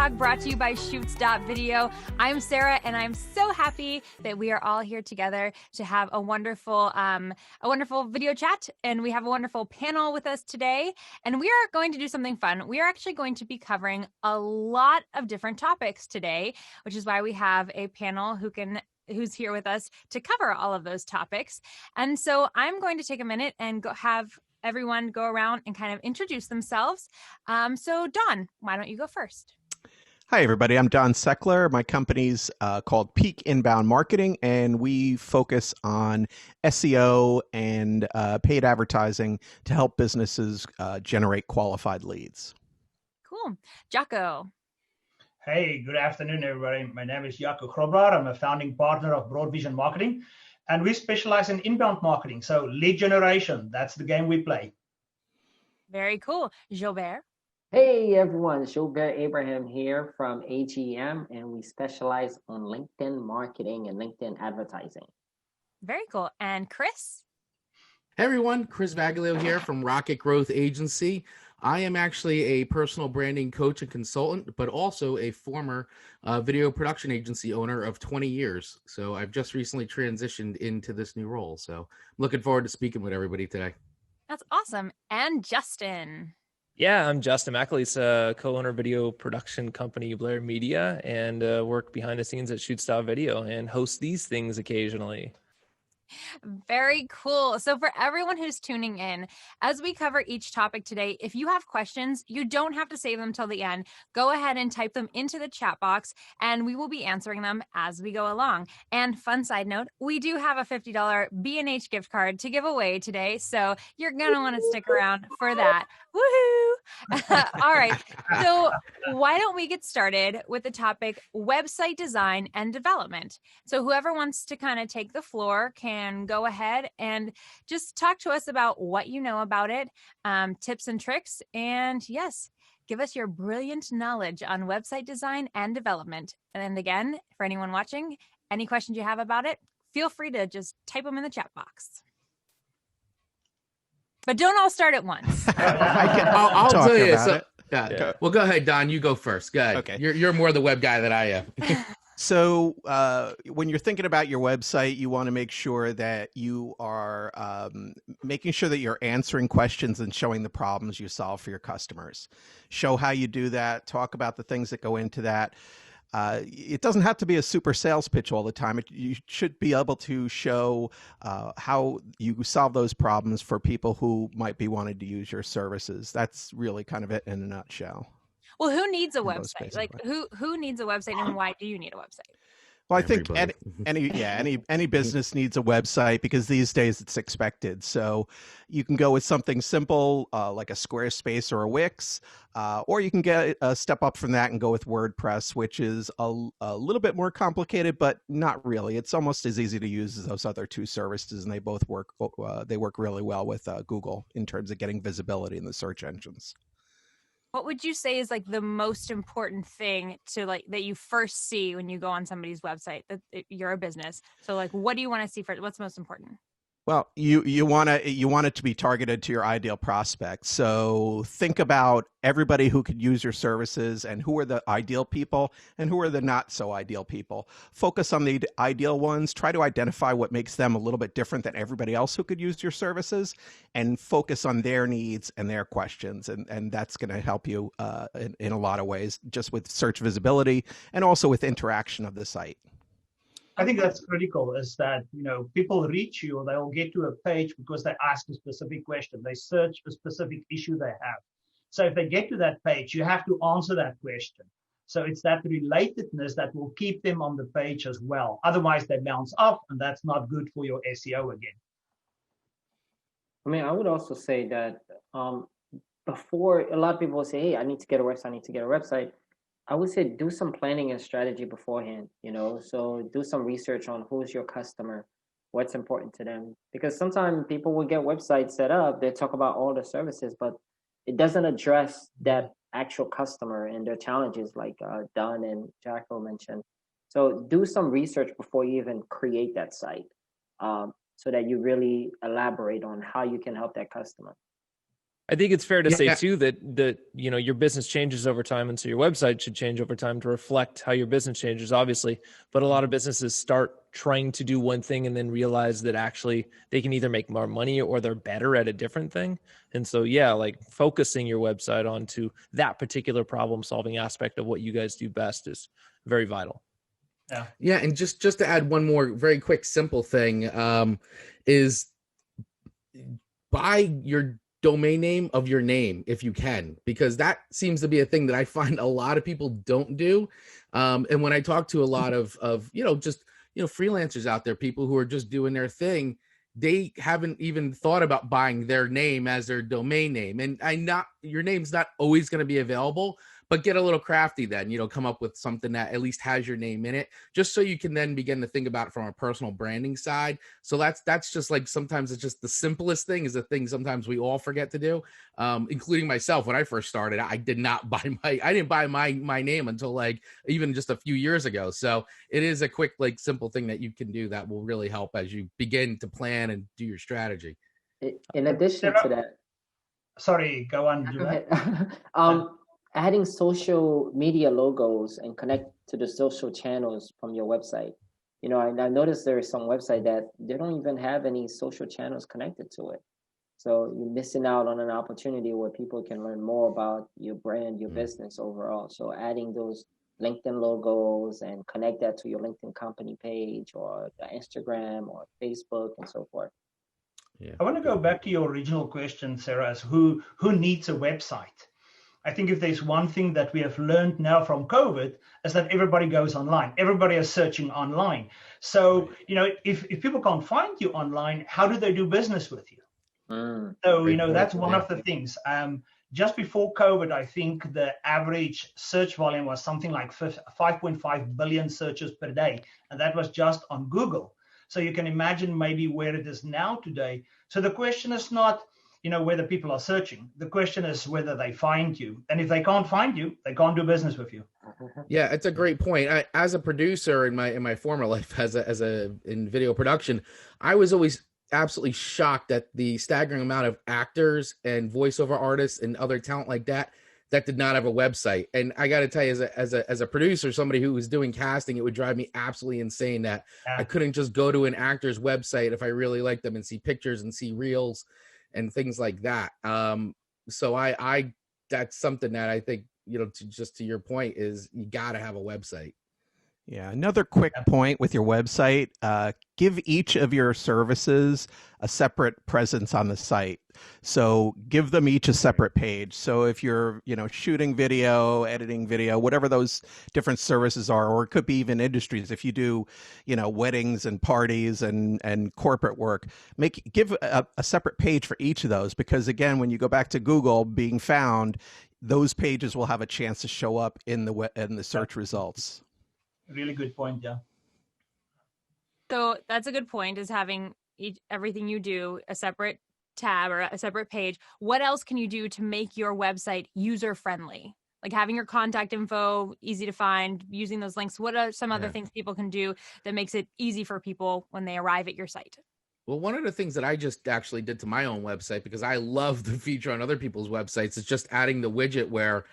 Talk brought to you by Shoots.video. I'm Sarah, and I'm so happy that we are all here together to have a wonderful video chat. And we have a wonderful panel with us today. And we are going to do something fun. We are actually going to be covering a lot of different topics today, which is why we have a panel who's here with us to cover all of those topics. And so I'm going to take a minute and have everyone go around and kind of introduce themselves. So Don, why don't you go first? Hi, everybody. I'm Don Seckler. My company's called Peak Inbound Marketing, and we focus on SEO and paid advertising to help businesses generate qualified leads. Cool. Jocko. Hey, good afternoon, everybody. My name is Jocko Grobler. I'm a founding partner of Broad Vision Marketing, and we specialize in inbound marketing. So lead generation, that's the game we play. Very cool. Gilbert. Hey everyone, Gilbert Abraham here from AGM, and we specialize on LinkedIn marketing and LinkedIn advertising. Very cool. And Chris? Hey everyone, Chris Vaglio here from Rocket Growth Agency. I am actually a personal branding coach and consultant, but also a former video production agency owner of 20 years. So I've just recently transitioned into this new role. So I'm looking forward to speaking with everybody today. That's awesome. And Justin? Yeah, I'm Justin McAleese, co-owner of video production company Blair Media, and work behind the scenes at Shoots.video and host these things occasionally. Very cool. So for everyone who's tuning in, as we cover each topic today, if you have questions, you don't have to save them till the end. Go ahead and type them into the chat box, and we will be answering them as we go along. And fun side note, we do have a $50 B&H gift card to give away today, so you're going to want to stick around for that. Woohoo! All right. So why don't we get started with the topic website design and development? So whoever wants to kind of take the floor can go ahead and just talk to us about what you know about it, tips and tricks, and yes, give us your brilliant knowledge on website design and development. And again, for anyone watching, any questions you have about it, feel free to just type them in the chat box. But don't all start at once. I'll tell you. Yeah. Well, go ahead, Don. You go first. Go ahead. Okay. You're more the web guy than I am. So when you're thinking about your website, you want to make sure that you are making sure that you're answering questions and showing the problems you solve for your customers. Show how you do that. Talk about the things that go into that. It doesn't have to be a super sales pitch all the time. You should be able to show how you solve those problems for people who might be wanting to use your services. That's really kind of it in a nutshell. Well, who needs a website? Like who needs a website, and why do you need a website? Well, I think any business needs a website because these days it's expected. So you can go with something simple like a Squarespace or a Wix, or you can get a step up from that and go with WordPress, which is a little bit more complicated, but not really. It's almost as easy to use as those other two services, and they both work. They work really well with Google in terms of getting visibility in the search engines. What would you say is like the most important thing to like that you first see when you go on somebody's website that you're a business? So like, what do you want to see first? What's most important? Well, you want it to be targeted to your ideal prospect. So think about everybody who could use your services and who are the ideal people and who are the not so ideal people. Focus on the ideal ones. Try to identify what makes them a little bit different than everybody else who could use your services, and focus on their needs and their questions. And that's going to help you in a lot of ways, just with search visibility and also with interaction of the site. I think that's critical, is that, people reach you or they'll get to a page because they ask a specific question. They search a specific issue they have. So if they get to that page, you have to answer that question. So it's that relatedness that will keep them on the page as well. Otherwise, they bounce off, and that's not good for your SEO again. I mean, I would also say that before, a lot of people say, hey, I need to get a website. I would say do some planning and strategy beforehand, so do some research on who's your customer, what's important to them. Because sometimes people will get websites set up, they talk about all the services, but it doesn't address that actual customer and their challenges like Don and Jacko mentioned. So do some research before you even create that site so that you really elaborate on how you can help that customer. I think it's fair to say Yeah. too that your business changes over time, and so your website should change over time to reflect how your business changes, obviously. But a lot of businesses start trying to do one thing and then realize that actually they can either make more money or they're better at a different thing. And so like focusing your website onto that particular problem solving aspect of what you guys do best is very vital. Yeah, and just to add one more very quick simple thing, is buy your domain name of your name if you can, because that seems to be a thing that I find a lot of people don't do. And when I talk to a lot of freelancers out there, people who are just doing their thing, they haven't even thought about buying their name as their domain name. And your name's not always going to be available, but get a little crafty then, come up with something that at least has your name in it, just so you can then begin to think about it from a personal branding side. So that's just like, sometimes it's just the simplest thing is the thing sometimes we all forget to do, including myself. When I first started, I didn't buy my name until like even just a few years ago. So it is a quick, like simple thing that you can do that will really help as you begin to plan and do your strategy. In addition to that, sorry, go on. Go ahead. Adding social media logos and connect to the social channels from your website. I noticed there is some website that they don't even have any social channels connected to it. So you're missing out on an opportunity where people can learn more about your brand, your business overall. So adding those LinkedIn logos and connect that to your LinkedIn company page or the Instagram or Facebook and so forth. Yeah. I want to go back to your original question, Sarah, as who needs a website? I think if there's one thing that we have learned now from COVID is that everybody goes online. Everybody is searching online. So, if people can't find you online, how do they do business with you? So, that's one of the things. Just before COVID, I think the average search volume was something like 5.5 billion searches per day. And that was just on Google. So you can imagine maybe where it is now today. So the question is not, whether people are searching. The question is whether they find you. And if they can't find you, they can't do business with you. Yeah, it's a great point. As a producer in my former life in video production, I was always absolutely shocked at the staggering amount of actors and voiceover artists and other talent like that did not have a website. And I got to tell you, as a producer, somebody who was doing casting, it would drive me absolutely insane that I couldn't just go to an actor's website if I really liked them and see pictures and see reels and things like that. So I that's something that I think, to your point, is you got to have a website. Yeah. Another quick point with your website, give each of your services a separate presence on the site. So give them each a separate page. So if you're, shooting video, editing video, whatever those different services are, or it could be even industries. If you do, weddings and parties and corporate work, give a separate page for each of those, because again, when you go back to Google being found, those pages will have a chance to show up in the search results. Really good point. Yeah. So that's a good point, is having everything you do a separate tab or a separate page. What else can you do to make your website user friendly? Like having your contact info easy to find, using those links. What are some other things people can do that makes it easy for people when they arrive at your site? Well, one of the things that I just actually did to my own website, because I love the feature on other people's websites, is just adding the widget where,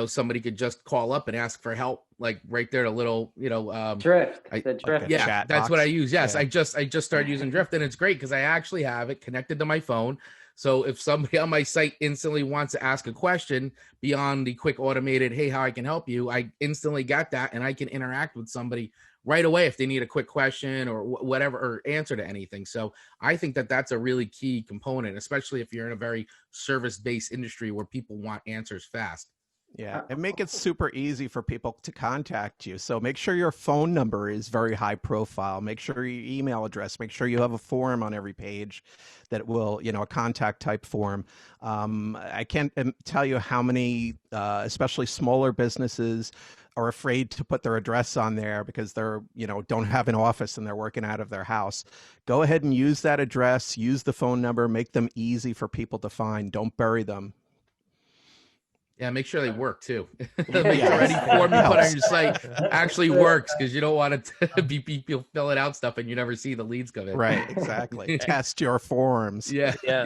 somebody could just call up and ask for help, like right there, a little, Drift. Drift. Yeah, chat that's box. What I use. Yes, Yeah. I just started using Drift, and it's great because I actually have it connected to my phone. So if somebody on my site instantly wants to ask a question beyond the quick automated, hey, how I can help you, I instantly got that, and I can interact with somebody right away if they need a quick question or whatever, or answer to anything. So I think that that's a really key component, especially if you're in a very service-based industry where people want answers fast. Yeah, and make it super easy for people to contact you. So make sure your phone number is very high profile. Make sure your email address. Make sure you have a form on every page that will, a contact type form. I can't tell you how many, especially smaller businesses, are afraid to put their address on there because they're, don't have an office and they're working out of their house. Go ahead and use that address. Use the phone number. Make them easy for people to find. Don't bury them. Yeah, make sure they work too. Make Yeah. sure any form you put on Helps. your site actually works, because you don't want to be people filling out stuff and you never see the leads come in. Right, exactly. Test your forms. Yeah. Yeah.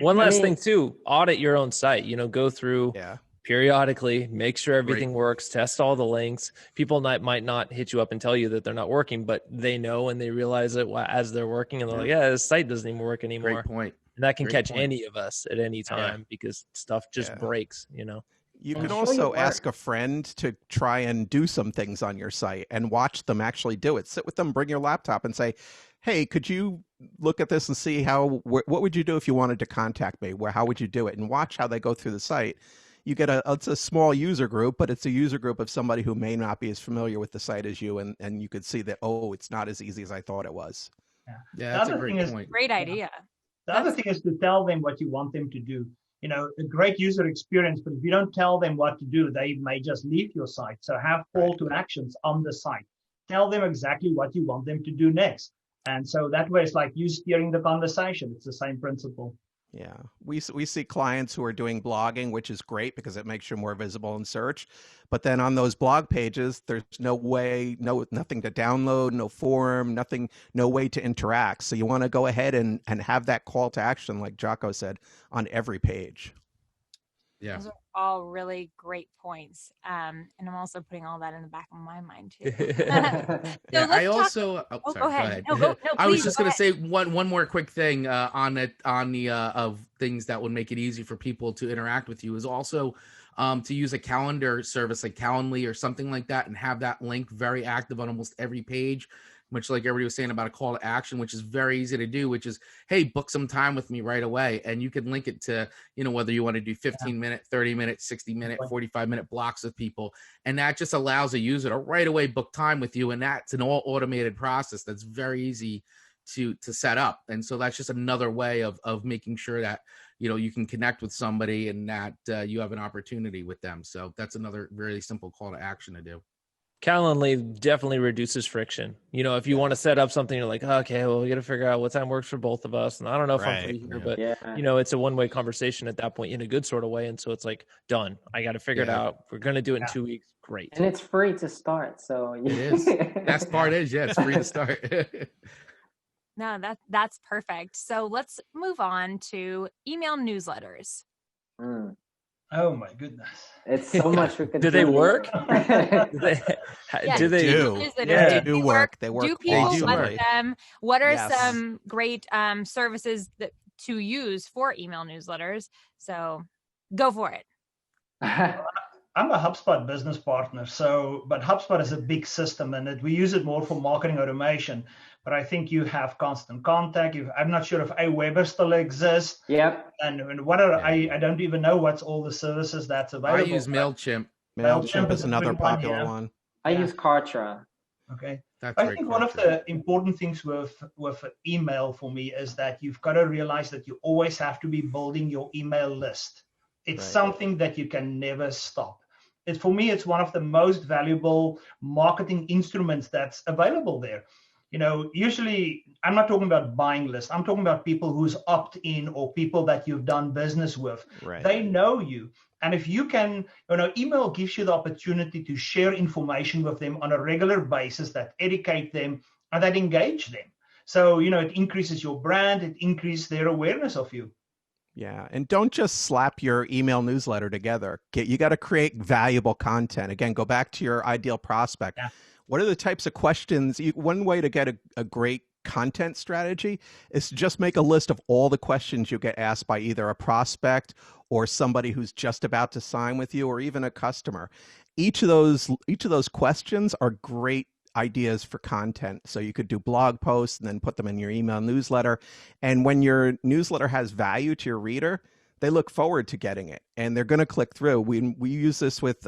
One last thing too, audit your own site, go through Yeah. periodically, make sure everything works, test all the links. People might not hit you up and tell you that they're not working, but they know and they realize it as they're working, and they're like, yeah, this site doesn't even work anymore. Great point. And that can Great catch point. any of us at any time because stuff just breaks, You can also ask a friend to try and do some things on your site and watch them actually do it. Sit with them, bring your laptop and say, hey, could you look at this and see what would you do if you wanted to contact me? How would you do it? And watch how they go through the site. You get it's a small user group, but it's a user group of somebody who may not be as familiar with the site as you. And you could see that, it's not as easy as I thought it was. Yeah, that's a great point. Great idea. The other thing is to tell them what you want them to do. A great user experience, but if you don't tell them what to do, they may just leave your site. So have call to actions on the site. Tell them exactly what you want them to do next. And so that way it's like you steering the conversation. It's the same principle. Yeah, we see clients who are doing blogging, which is great because it makes you more visible in search. But then on those blog pages, there's nothing to download, no forum, nothing, no way to interact. So you want to go ahead and have that call to action, like Jocko said, on every page. Yeah. Those are all really great points. And I'm also putting all that in the back of my mind too. I also go ahead. I was just going to say one more quick thing on the of things that would make it easy for people to interact with you is also to use a calendar service like Calendly or something like that, and have that link very active on almost every page, much like everybody was saying about a call to action, which is very easy to do, which is, hey, book some time with me right away. And you can link it to, whether you want to do 15-minute, 30-minute, 60-minute, 45-minute blocks with people. And that just allows a user to right away book time with you. And that's an all automated process that's very easy to set up. And so that's just another way of making sure that, you can connect with somebody and that you have an opportunity with them. So that's another really simple call to action to do. Calendly definitely reduces friction. If you want to set up something, you're like, okay, well, we got to figure out what time works for both of us. And I don't know if I'm free here, but it's a one-way conversation at that point in a good sort of way. And so it's like, done. I got to figure it out. We're going to do it in 2 weeks. Great. And it's free to start. So it is. Best part is, it's free to start. No, that's perfect. So let's move on to email newsletters. Oh my goodness. It's so much we could do. They work? Do they do work? They work. Do people like them? What are some great services to use for email newsletters? So go for it. I'm a HubSpot business partner, but HubSpot is a big system and we use it more for marketing automation. But I think you have constant contact. I'm not sure if Aweber still exists. Yep. And what are I don't even know what's all the services that's available. I use MailChimp. MailChimp is another popular one. I use Kartra. Okay. That's I think one of the important things with email for me is that you've got to realize that you always have to be building your email list. It's something that you can never stop. For me, it's one of the most valuable marketing instruments that's available there. Usually I'm not talking about buying lists. I'm talking about people who's opt-in or people that you've done business with. Right. They know you. And if you can, email gives you the opportunity to share information with them on a regular basis that educate them and that engage them. So, it increases your brand. It increases their awareness of you. Yeah. And don't just slap your email newsletter together. You got to create valuable content. Again, go back to your ideal prospect. Yeah. What are the types of questions? One way to get a great content strategy is to just make a list of all the questions you get asked by either a prospect or somebody who's just about to sign with you or even a customer. Each of those questions are great ideas for content. So you could do blog posts and then put them in your email newsletter. And when your newsletter has value to your reader, they look forward to getting it and they're going to click through. We use this with,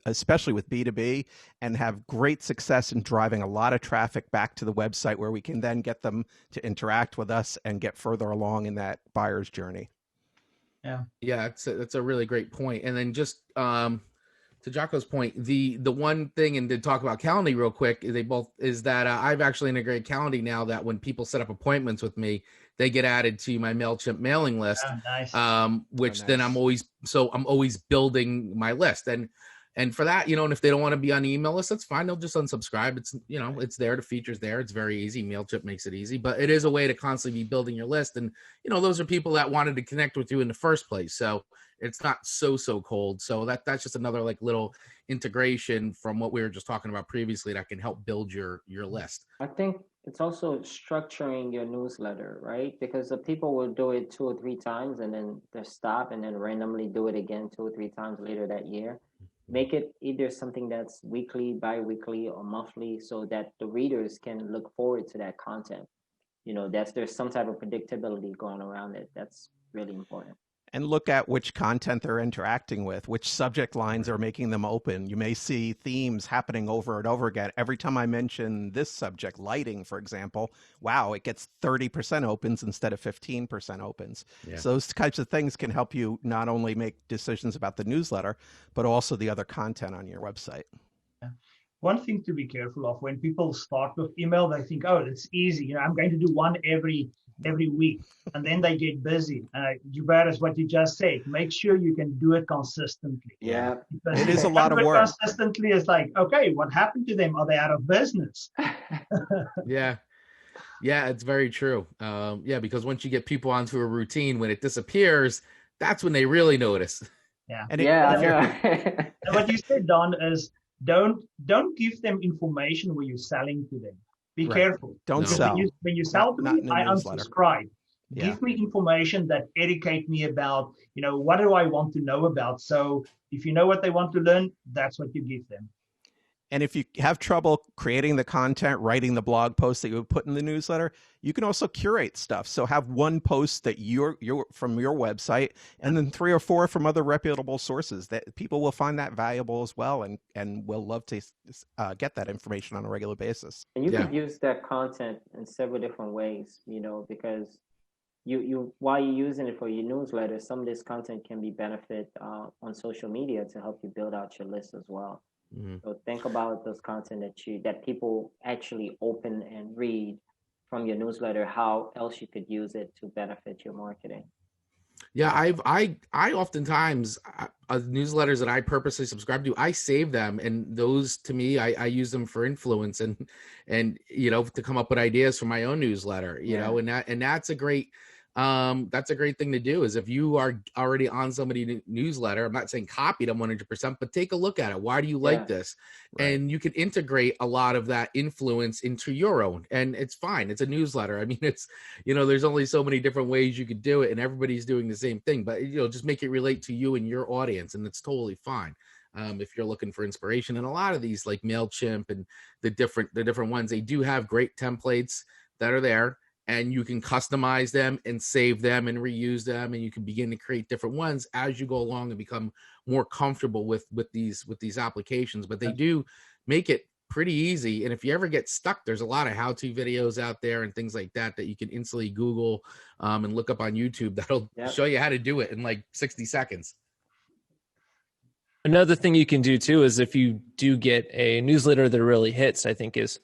especially with B2B, and have great success in driving a lot of traffic back to the website where we can then get them to interact with us and get further along in that buyer's journey. Yeah, that's a really great point. And then just to Jocko's point, the one thing, and to talk about Calendly real quick, is that I've actually integrated Calendly now, that when people set up appointments with me, they get added to my MailChimp mailing list. Nice. Which nice. then I'm always building my list. And for that, and if they don't want to be on the email list, that's fine. They'll just unsubscribe. It's, it's there. The feature's there. It's very easy. MailChimp makes it easy, but it is a way to constantly be building your list. And, those are people that wanted to connect with you in the first place. So it's not so cold. So that's just another little integration from what we were just talking about previously that can help build your list. I think it's also structuring your newsletter, right? Because the people will do it 2 or 3 times and then they stop and then randomly do it again 2 or 3 times later that year. Make it either something that's weekly, bi-weekly, or monthly, so that the readers can look forward to that content. There's some type of predictability going around it. That's really important. And look at which content they're interacting with, which subject lines are making them open. You may see themes happening over and over again. Every time I mention this subject, lighting, for example, wow, it gets 30% opens instead of 15% opens. Yeah. So those types of things can help you not only make decisions about the newsletter, but also the other content on your website. Yeah. One thing to be careful of, when people start with email, they think, oh, it's easy. I'm going to do one every week, and then they get busy. Hubert, is what you just said. Make sure you can do it consistently. Yeah, because it is a lot of work. Consistently is like, okay, what happened to them? Are they out of business? Yeah, it's very true. Because once you get people onto a routine, when it disappears, that's when they really notice. Yeah, and what you said, Don, is don't give them information where you're selling to them. Be careful. Don't sell. When you sell to me, I unsubscribe. Yeah. Give me information that educate me about, what do I want to know about? So if you know what they want to learn, that's what you give them. And if you have trouble creating the content, writing the blog post that you would put in the newsletter, you can also curate stuff. So have one post that you're from your website, and then 3 or 4 from other reputable sources. That people will find that valuable as well, and will love to get that information on a regular basis. And you can use that content in several different ways, because you while you're using it for your newsletter, some of this content can be benefit on social media to help you build out your list as well. Mm-hmm. So think about those content that people actually open and read from your newsletter, how else you could use it to benefit your marketing. Yeah, I oftentimes newsletters that I purposely subscribe to, I save them, and those, to me, I use them for influence and to come up with ideas for my own newsletter, and that's a great thing to do. Is if you are already on somebody's newsletter, I'm not saying copy them 100%, but take a look at it. Why do you like this? Right. And you can integrate a lot of that influence into your own, and it's fine. It's a newsletter. I mean, it's, there's only so many different ways you could do it, and everybody's doing the same thing, but just make it relate to you and your audience, and it's totally fine. If you're looking for inspiration, and a lot of these like MailChimp and the different ones, they do have great templates that are there. And you can customize them and save them and reuse them, and you can begin to create different ones as you go along and become more comfortable with these applications. But they do make it pretty easy. And if you ever get stuck, there's a lot of how-to videos out there and things like that you can instantly Google and look up on YouTube that'll show you how to do it in like 60 seconds. Another thing you can do too is, if you do get a newsletter that really hits, I think is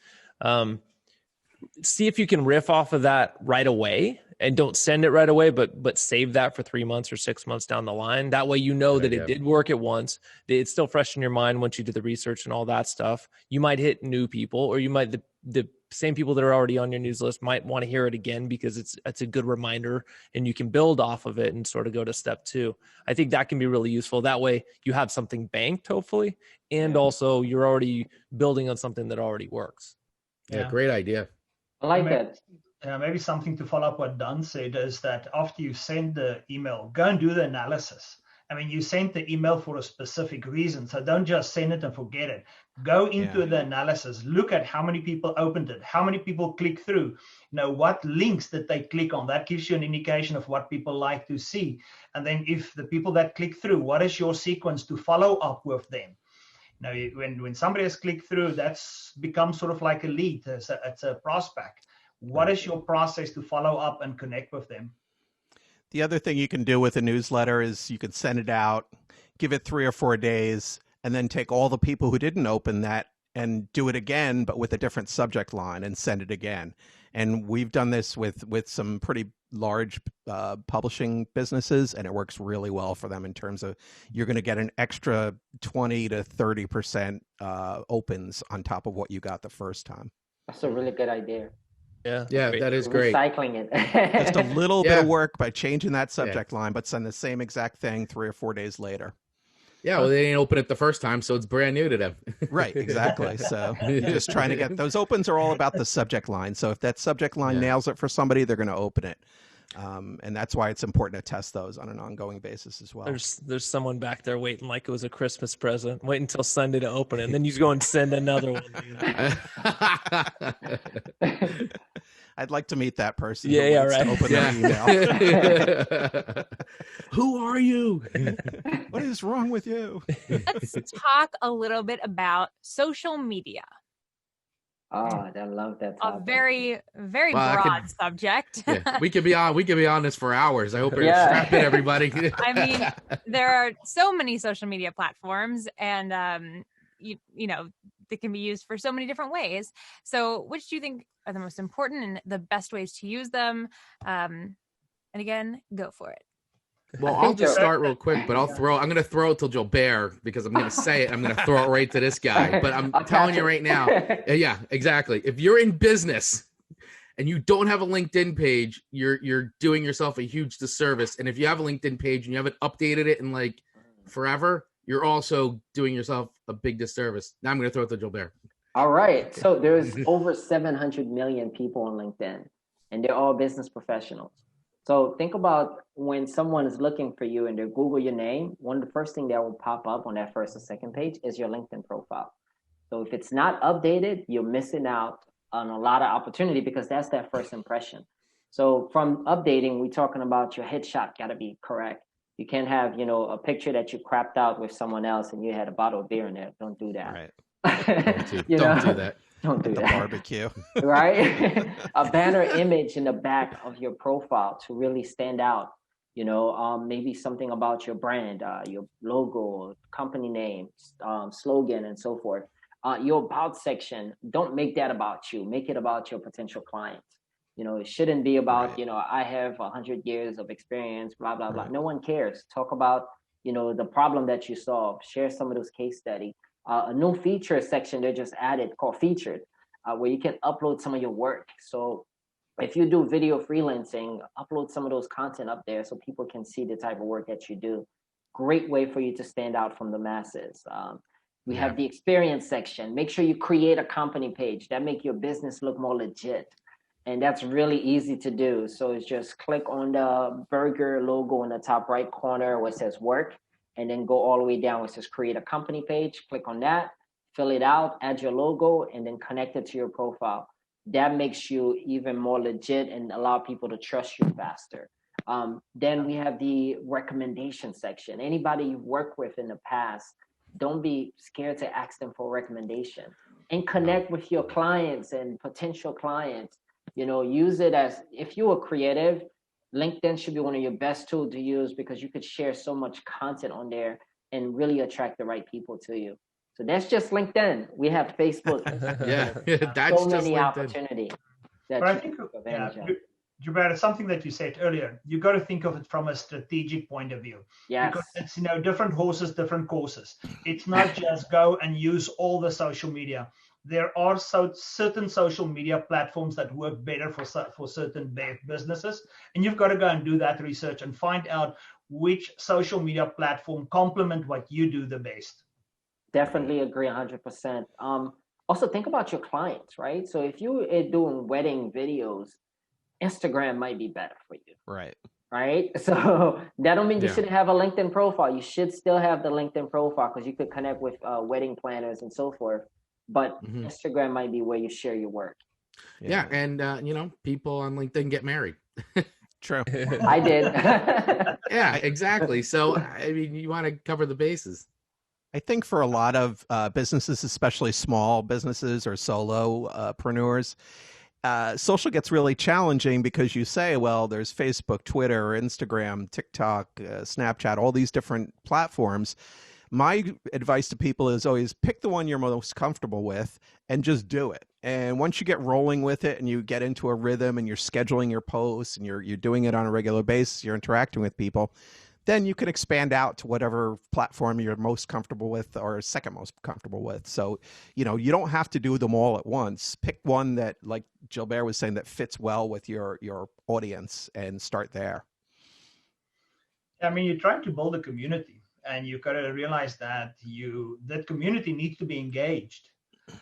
see if you can riff off of that right away, and don't send it right away, but save that for 3 months or 6 months down the line. That way, that it did work at once. It's still fresh in your mind once you do the research and all that stuff. You might hit new people, or you might, the same people that are already on your news list might want to hear it again, because it's a good reminder, and you can build off of it and sort of go to step 2. I think that can be really useful. That way you have something banked, hopefully, and also you're already building on something that already works. Yeah, great idea. I like that. Maybe something to follow up what Don said is that after you send the email, go and do the analysis. I mean, you sent the email for a specific reason, so don't just send it and forget it. Go into the analysis. Look at how many people opened it, how many people click through, what links did they click on. That gives you an indication of what people like to see. And then if the people that click through, what is your sequence to follow up with them? Now, when somebody has clicked through, that's become sort of like a lead. It's a prospect. What is your process to follow up and connect with them? The other thing you can do with a newsletter is you can send it out, give it 3 or 4 days, and then take all the people who didn't open that and do it again, but with a different subject line, and send it again. And we've done this with some pretty large publishing businesses, and it works really well for them in terms of you're going to get an extra 20 to 30% opens on top of what you got the first time. That's a really good idea. Yeah, that is great. Recycling it. Just a little bit of work by changing that subject line, but send the same exact thing 3 or 4 days later. Yeah, well, they didn't open it the first time, so it's brand new to them. Right, exactly. So just trying to get those opens are all about the subject line. So if that subject line nails it for somebody, they're going to open it. And that's why it's important to test those on an ongoing basis as well. There's someone back there waiting like it was a Christmas present. Wait until Sunday to open it, and then you go and send another one. I'd like to meet that person. Yeah, right. To open their email. Who are you? What is wrong with you? Let's talk a little bit about social media. Oh, I love that topic. A very, very broad subject. We could be on this for hours. I hope you're strapped in, everybody. I mean, there are so many social media platforms, and you know, they can be used for so many different ways. So which do you think are the most important and the best ways to use them? And again, go for it. Well, I'll just start real quick, but I'm going to throw it to Gilbert because I'm going to say it. I'm going to throw it right to this guy, but I'm telling you right now. Yeah, exactly. If you're in business and you don't have a LinkedIn page, you're doing yourself a huge disservice. And if you have a LinkedIn page and you haven't updated it in like forever, you're also doing yourself a big disservice. Now I'm going to throw it to Gilbert. All right. So there's over 700 million people on LinkedIn, and they're all business professionals. So think about when someone is looking for you and they Google your name, one of the first things that will pop up on that first or second page is your LinkedIn profile. So if it's not updated, you're missing out on a lot of opportunity because that's that first impression. So from updating, we're talking about your headshot got to be correct. You can't have, a picture that you crapped out with someone else and you had a bottle of beer in there. Don't do that. Right. Don't do that. Don't do the that. Barbecue. Right? A banner image in the back of your profile to really stand out. Maybe something about your brand, your logo, company name, slogan, and so forth. Your about section, don't make that about you. Make it about your potential clients. It shouldn't be about, I have 100 years of experience, blah, blah, blah. No one cares. Talk about, the problem that you solve. Share some of those case studies. A new feature section they just added called featured, where you can upload some of your work. So if you do video freelancing, upload some of those content up there so people can see the type of work that you do. Great way for you to stand out from the masses. We have the experience section. Make sure you create a company page that make your business look more legit. And that's really easy to do. So it's just click on the burger logo in the top right corner where it says work, and then go all the way down where it says create a company page. Click on that, fill it out, add your logo, and then connect it to your profile. That makes you even more legit and allow people to trust you faster. Then we have the recommendation section. Anybody you've worked with in the past, don't be scared to ask them for a recommendation and connect with your clients and potential clients. Use it as, if you are creative, LinkedIn should be one of your best tools to use because you could share so much content on there and really attract the right people to you. So that's just LinkedIn. We have Facebook. That's so many LinkedIn. opportunities. But I think, Gilbert, it's something that you said earlier. You got to think of it from a strategic point of view. Yes. Because it's, different horses, different courses. It's not just go and use all the social media. There are certain social media platforms that work better for certain businesses. And you've got to go and do that research and find out which social media platform complement what you do the best. Definitely agree 100%. Also think about your clients, right? So if you are doing wedding videos, Instagram might be better for you. Right? So that don't mean you shouldn't have a LinkedIn profile. You should still have the LinkedIn profile because you could connect with wedding planners and so forth. But Instagram might be where you share your work. Yeah. And, people on LinkedIn get married. True. I did. Yeah, exactly. So, I mean, you want to cover the bases. I think for a lot of businesses, especially small businesses or solopreneurs, social gets really challenging because you say, well, there's Facebook, Twitter, Instagram, TikTok, Snapchat, all these different platforms. my advice to people is always pick the one you're most comfortable with and just do it. And once you get rolling with it and you get into a rhythm and you're scheduling your posts and you're doing it on a regular basis, you're interacting with people, then you can expand out to whatever platform you're most comfortable with or second most comfortable with. So, you don't have to do them all at once. Pick one that, like Gilbert was saying, that fits well with your audience and start there. I mean, you're trying to build a community, and you've got to realize that that community needs to be engaged.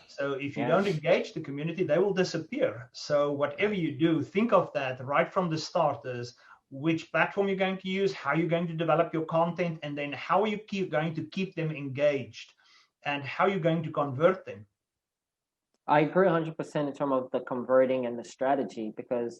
So if you don't engage the community, they will disappear. So whatever you do, think of that right from the start as which platform you're going to use, how you're going to develop your content, and then how are you going to keep them engaged, and how you're going to convert them. I agree 100% in terms of the converting and the strategy, because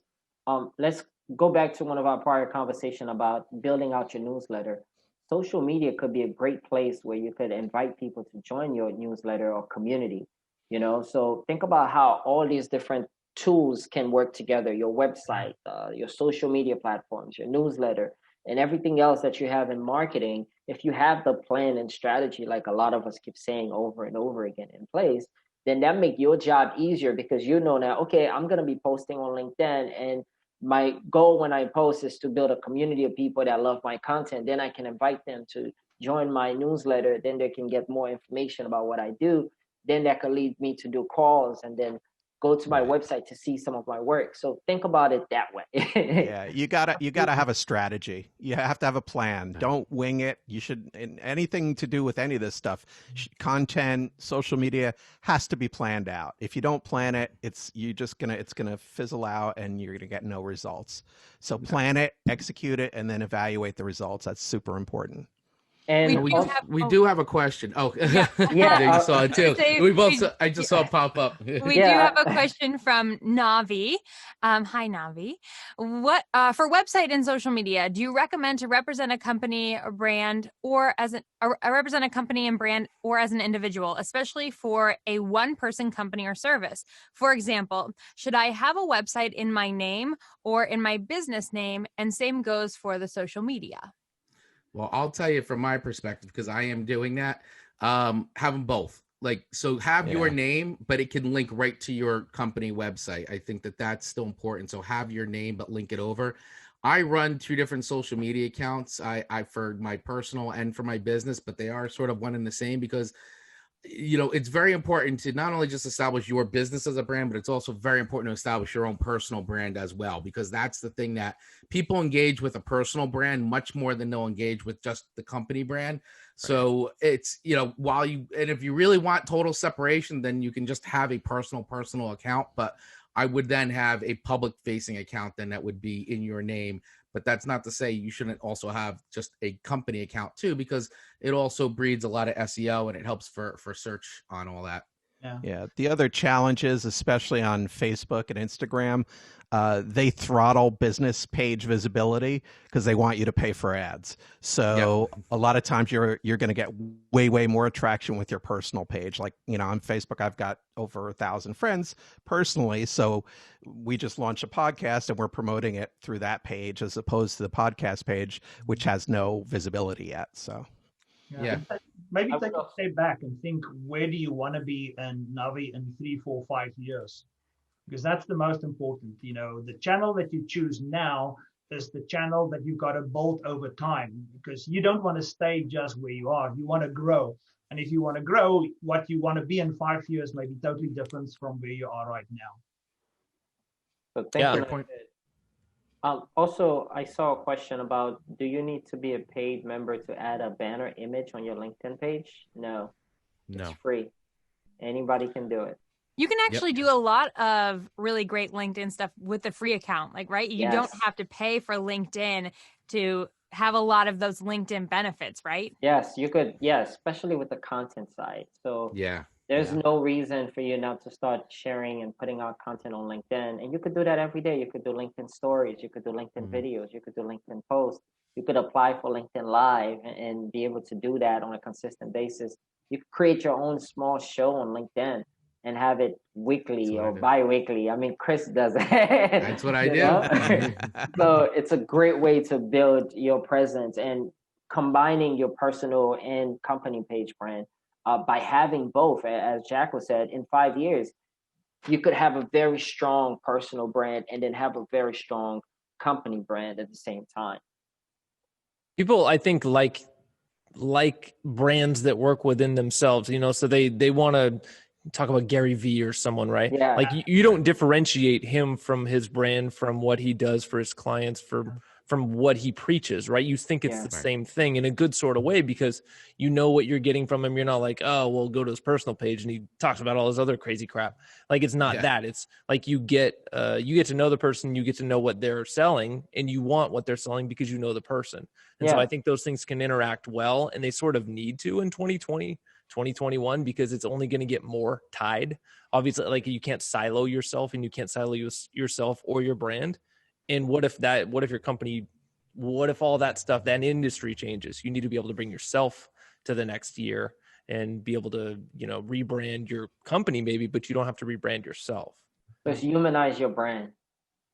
let's go back to one of our prior conversation about building out your newsletter. Social media could be a great place where you could invite people to join your newsletter or community, so think about how all these different tools can work together: your website, your social media platforms, your newsletter, and everything else that you have in marketing. If you have the plan and strategy, like a lot of us keep saying over and over again, in place, then that make your job easier, because now, okay, I'm going to be posting on LinkedIn, and my goal when I post is to build a community of people that love my content. Then I can invite them to join my newsletter. Then they can get more information about what I do. Then that could lead me to do calls, and then go to my website to see some of my work. So think about it that way. Yeah, you gotta have a strategy. You have to have a plan. Don't wing it. You should, anything to do with any of this stuff, content, social media, has to be planned out. If you don't plan it, it's gonna fizzle out and you're gonna get no results. So plan it, execute it, and then evaluate the results. That's super important. And we do have a question. Oh, yeah, you saw it too. I just saw it pop up. We do have a question from Navi. Hi, Navi. What for website and social media, do you recommend to represent a company or brand, or as represent a company and brand, or as an individual, especially for a one-person company or service? For example, should I have a website in my name or in my business name? And same goes for the social media. Well, I'll tell you from my perspective, because I am doing that, have them both. So have your name, but it can link right to your company website. I think that's still important. So have your name, but link it over. I run 2 different social media accounts. I for my personal and for my business, but they are sort of one and the same, because it's very important to not only just establish your business as a brand, but it's also very important to establish your own personal brand as well, because that's the thing that people engage with a personal brand much more than they'll engage with just the company brand. So it's, if you really want total separation, then you can just have a personal account, but I would then have a public facing account then that would be in your name. But that's not to say you shouldn't also have just a company account too, because it also breeds a lot of SEO and it helps for search on all that. Yeah. The other challenges, especially on Facebook and Instagram, they throttle business page visibility because they want you to pay for ads. So a lot of times you're going to get way more attraction with your personal page. Like, on Facebook, I've got over 1,000 friends personally. So we just launched a podcast and we're promoting it through that page as opposed to the podcast page, which has no visibility yet. So. Yeah. Maybe take a step back and think, where do you want to be in Navi in 3, 4, 5 years? Because that's the most important. The channel that you choose now is the channel that you've got to build over time, because you don't want to stay just where you are. You want to grow. And if you want to grow, what you want to be in 5 years may be totally different from where you are right now. So thank you. Also, I saw a question about, do you need to be a paid member to add a banner image on your LinkedIn page? No. It's free. Anybody can do it. You can actually do a lot of really great LinkedIn stuff with the free account, right? You don't have to pay for LinkedIn to have a lot of those LinkedIn benefits, right? Yes, you could. Yes, especially with the content side. So there's no reason for you not to start sharing and putting out content on LinkedIn. And you could do that every day. You could do LinkedIn stories. You could do LinkedIn videos. You could do LinkedIn posts. You could apply for LinkedIn Live and be able to do that on a consistent basis. You could create your own small show on LinkedIn and have it weekly or bi-weekly. I mean, Chris does it. That's what I do. So it's a great way to build your presence. And combining your personal and company page brand. By having both, as Jack was said, in 5 years, you could have a very strong personal brand and then have a very strong company brand at the same time. People, I think, like brands that work within themselves, so they want to talk about Gary Vee or someone, right? Yeah. Like you don't differentiate him from his brand, from what he does for his clients, from what he preaches, right? You think it's the same thing in a good sort of way because you know what you're getting from him. You're not like, oh, well, go to his personal page and he talks about all this other crazy crap. Like it's not that. It's like you get to know the person, you get to know what they're selling, and you want what they're selling because you know the person. And so I think those things can interact well, and they sort of need to in 2020, 2021, because it's only going to get more tied. Obviously, like you can't silo yourself, and you can't silo yourself or your brand. And what if your company, what if all that stuff, that industry changes? You need to be able to bring yourself to the next year and be able to, rebrand your company maybe, but you don't have to rebrand yourself. Just humanize your brand.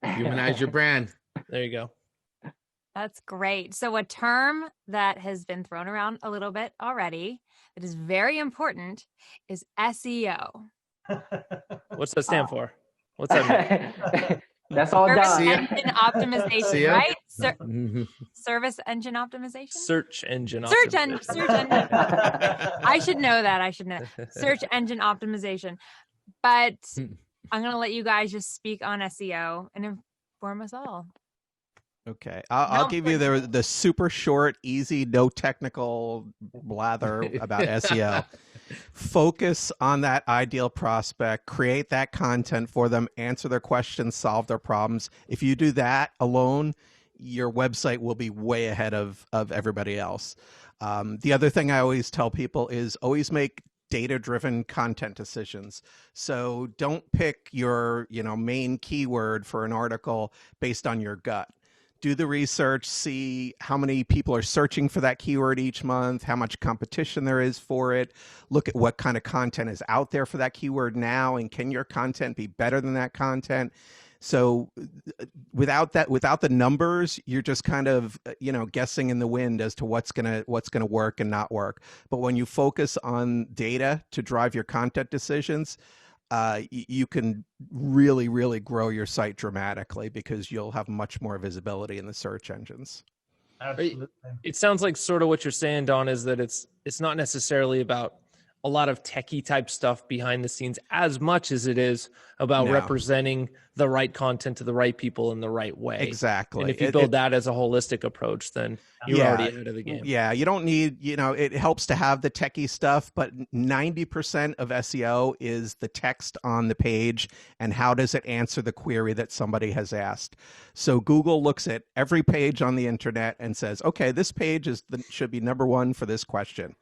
Humanize your brand. There you go. That's great. So a term that has been thrown around a little bit already that is very important is SEO. What's that stand for? What's that mean? That's all Service done. engine optimization, right? Service engine optimization? Search engine optimization. Search engine. I should know that. Search engine optimization. But I'm going to let you guys just speak on SEO and inform us all. Okay, I'll give you the super short, easy, no technical blather about SEO. Focus on that ideal prospect, create that content for them, answer their questions, solve their problems. If you do that alone, your website will be way ahead of everybody else. The other thing I always tell people is always make data-driven content decisions. So don't pick your main keyword for an article based on your gut. Do the research, see how many people are searching for that keyword each month, how much competition there is for it. Look at what kind of content is out there for that keyword now, and can your content be better than that content? So without the numbers, you're just kind of, guessing in the wind as to what's gonna work and not work. But when you focus on data to drive your content decisions, you can really, really grow your site dramatically because you'll have much more visibility in the search engines. Absolutely. It sounds like sort of what you're saying, Don, is that it's not necessarily about a lot of techie type stuff behind the scenes as much as it is about representing the right content to the right people in the right way. Exactly. And if you build that as a holistic approach, then you're already ahead of the game. Yeah, you don't need, it helps to have the techie stuff, but 90% of SEO is the text on the page and how does it answer the query that somebody has asked. So Google looks at every page on the internet and says, okay, this page should be number one for this question.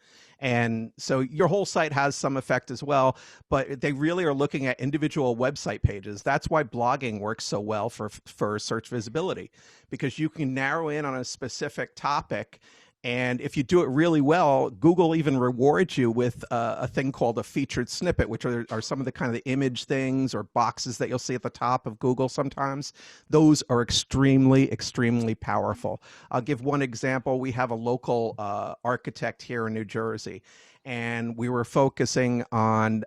And so your whole site has some effect as well, but they really are looking at individual website pages. That's why blogging works so well for search visibility, because you can narrow in on a specific topic. And if you do it really well, Google even rewards you with a thing called a featured snippet, which are some of the kind of the image things or boxes that you'll see at the top of Google sometimes. Those are extremely, extremely powerful. I'll give one example. We have a local architect here in New Jersey, and we were focusing on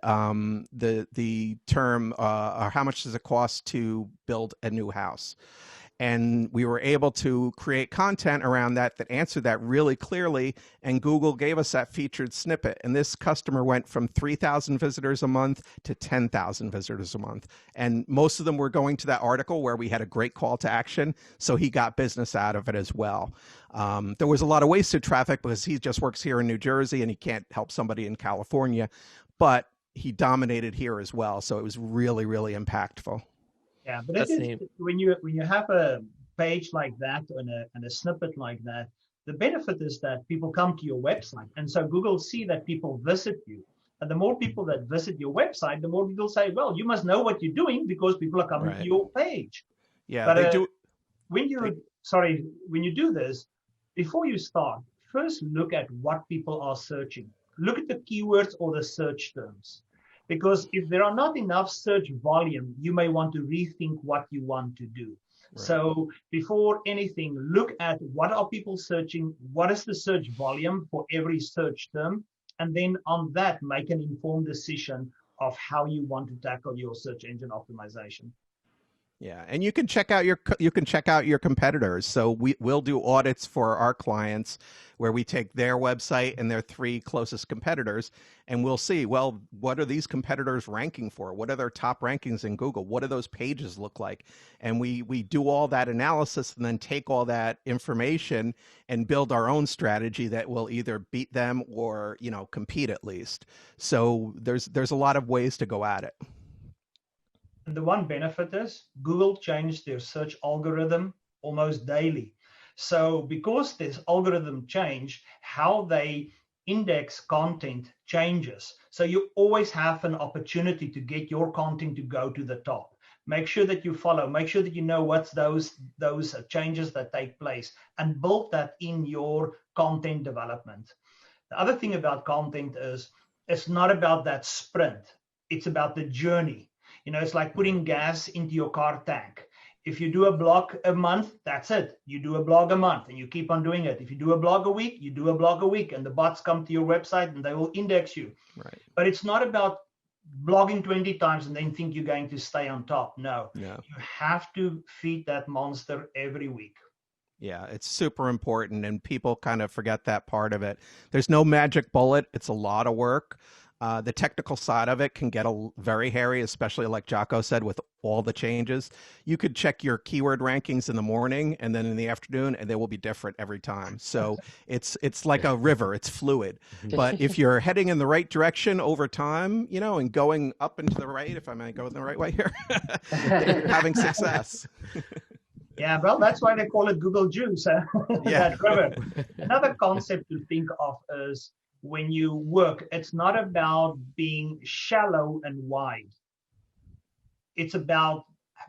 the term, how much does it cost to build a new house? And we were able to create content around that answered that really clearly. And Google gave us that featured snippet. And this customer went from 3,000 visitors a month to 10,000 visitors a month. And most of them were going to that article where we had a great call to action. So he got business out of it as well. There was a lot of wasted traffic because he just works here in New Jersey and he can't help somebody in California. But he dominated here as well. So it was really, really impactful. Yeah, but when you have a page like that and a snippet like that, the benefit is that people come to your website, and so Google see that people visit you. And the more people that visit your website, the more people say, "Well, you must know what you're doing because people are coming to your page." Yeah, but they do. When you do this, before you start, first look at what people are searching. Look at the keywords or the search terms. Because if there are not enough search volume, you may want to rethink what you want to do. So before anything, look at what are people searching, what is the search volume for every search term, and then on that, make an informed decision of how you want to tackle your search engine optimization. Yeah, and you can check out your competitors. So we'll do audits for our clients where we take their website and their 3 closest competitors, and we'll see, well, what are these competitors ranking for? What are their top rankings in Google? What do those pages look like? And we do all that analysis and then take all that information and build our own strategy that will either beat them or, compete at least. So there's a lot of ways to go at it. And the one benefit is Google changed their search algorithm almost daily. So because this algorithm change, how they index content changes. So you always have an opportunity to get your content to go to the top. Make sure that you follow, make sure that you know what's those changes that take place, and build that in your content development. The other thing about content is it's not about that sprint. It's about the journey. It's like putting gas into your car tank. If you do a blog a month, that's it. You do a blog a month and you keep on doing it. If you do a blog a week, you do a blog a week, and the bots come to your website and they will index you. Right. But it's not about blogging 20 times and then think you're going to stay on top. No. You have to feed that monster every week. Yeah, it's super important, and people kind of forget that part of it. There's no magic bullet. It's a lot of work. The technical side of it can get very hairy, especially like Jocko said, with all the changes. You could check your keyword rankings in the morning and then in the afternoon, and they will be different every time. So it's like a river. It's fluid. But if you're heading in the right direction over time, and going up and to the right, if I may go in the right way here, you're having success. Yeah, well, that's why they call it Google Juice. Yeah. That river. Another concept to think of is, when you work, it's not about being shallow and wide. It's about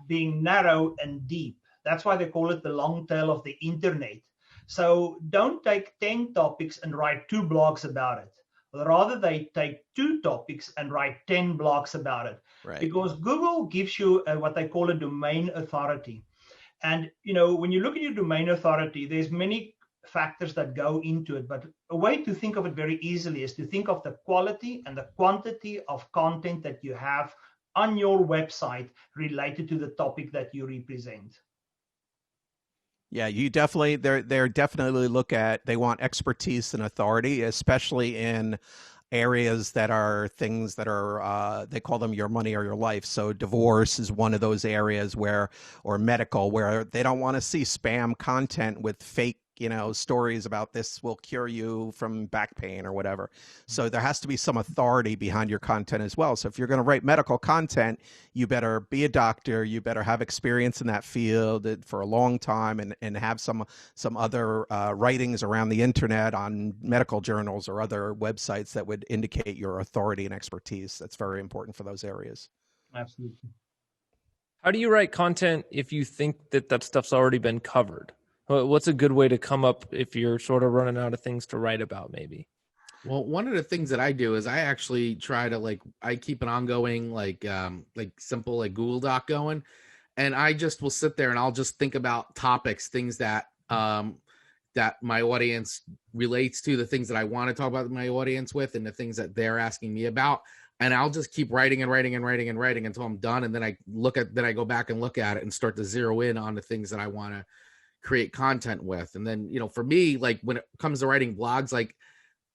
being narrow and deep. That's why they call it the long tail of the internet. So don't take 10 topics and write 2 blogs about it. Rather, they take 2 topics and write 10 blogs about it. Right. Because Google gives you what they call a domain authority. And, when you look at your domain authority, there's many factors that go into it, but a way to think of it very easily is to think of the quality and the quantity of content that you have on your website related to the topic that you represent. Yeah, you definitely, they're definitely they want expertise and authority, especially in areas that are things that are, they call them your money or your life. So divorce is one of those areas or medical, where they don't want to see spam content with fake stories about this will cure you from back pain or whatever. So there has to be some authority behind your content as well. So if you're going to write medical content, you better be a doctor, you better have experience in that field for a long time, and have some other writings around the internet on medical journals or other websites that would indicate your authority and expertise. That's very important for those areas. Absolutely. How do you write content if you think that stuff's already been covered? What's a good way to come up if you're sort of running out of things to write about, maybe? Well, one of the things that I do is I actually try to I keep an ongoing simple Google Doc going, and I just will sit there and I'll just think about topics, things that that my audience relates to, the things that I want to talk about my audience with, and the things that they're asking me about. And I'll just keep writing and writing and writing and writing until I'm done, and then I go back and look at it and start to zero in on the things that I want to create content with. And then, for me, when it comes to writing blogs,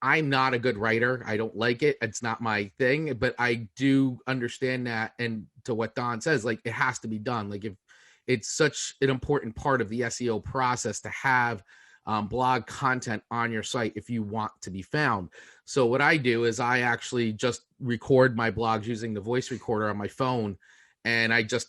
I'm not a good writer. I don't like it. It's not my thing, but I do understand that. And to what Don says, it has to be done. If it's such an important part of the SEO process to have blog content on your site if you want to be found. So what I do is I actually just record my blogs using the voice recorder on my phone, and I just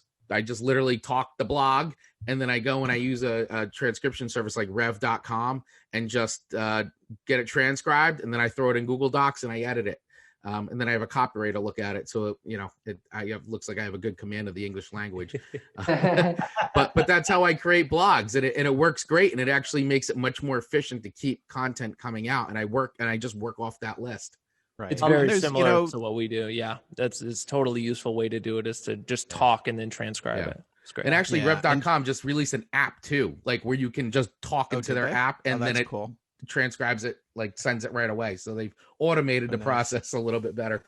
literally talk the blog, and then I go and I use a transcription service like rev.com and just get it transcribed, and then I throw it in Google Docs and I edit it. And then I have a copywriter look at it. So, it looks like I have a good command of the English language. But that's how I create blogs, and it works great. And it actually makes it much more efficient to keep content coming out. And I just work off that list. Right. It's very similar to what we do. Yeah, it's a totally useful way to do it, is to just talk and then transcribe it. It's great. And actually, Yeah, rev.com just released an app too, like where you can just talk into their app, and then it transcribes it, like sends it right away. So they've automated the process a little bit better.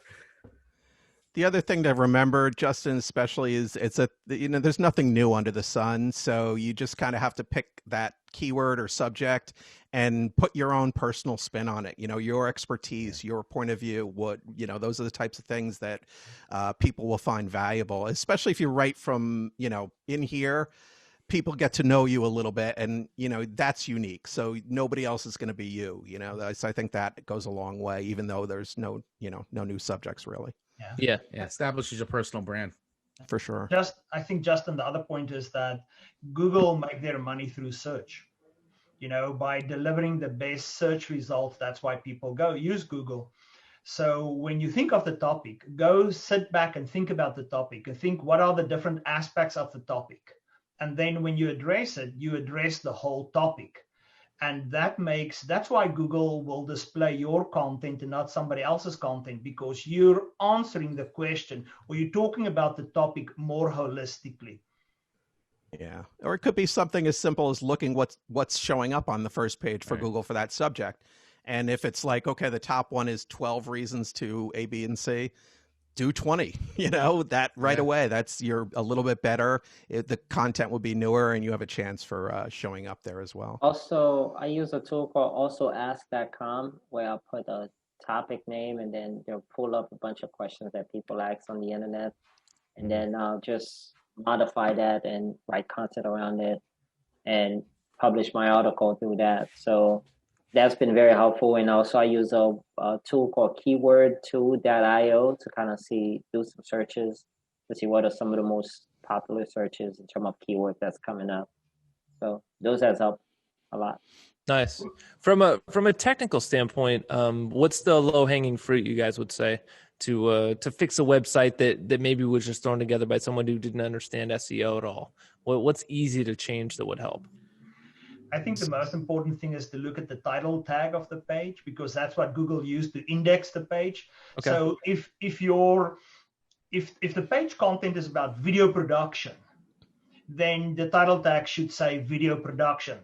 The other thing to remember, Justin, especially, is there's nothing new under the sun. So you just kind of have to pick that keyword or subject and put your own personal spin on it. Your expertise, your point of view, those are the types of things that people will find valuable, especially if you write from, in here. People get to know you a little bit, and that's unique. So nobody else is going to be you. I think that goes a long way, even though there's no new subjects really. Yeah. Establishes your personal brand for sure. I think, Justin, the other point is that Google make their money through search. By delivering the best search results, that's why people go use Google. So when you think of the topic, go sit back and think about the topic and think, what are the different aspects of the topic? And then when you address it, you address the whole topic. And that's why Google will display your content and not somebody else's content, because you're answering the question, or you're talking about the topic more holistically. Yeah. Or it could be something as simple as looking what's showing up on the first page for Google for that subject. And if it's like, okay, the top one is 12 reasons to A, B, and C, do 20, that right away. You're a little bit better. The content will be newer, and you have a chance for showing up there as well. Also, I use a tool called AlsoAsk.com, where I'll put a topic name and then they'll pull up a bunch of questions that people ask on the internet. And then I'll just modify that and write content around it and publish my article through that. So that's been very helpful. And also I use a tool called keywordtool.io to kind of do some searches to see what are some of the most popular searches in terms of keywords that's coming up. So those has helped a lot. Nice. From a technical standpoint, what's the low-hanging fruit you guys would say to fix a website that maybe was just thrown together by someone who didn't understand SEO at all? What's easy to change that would help? I think the most important thing is to look at the title tag of the page, because that's what Google used to index the page. Okay. So if the page content is about video production, then the title tag should say video production,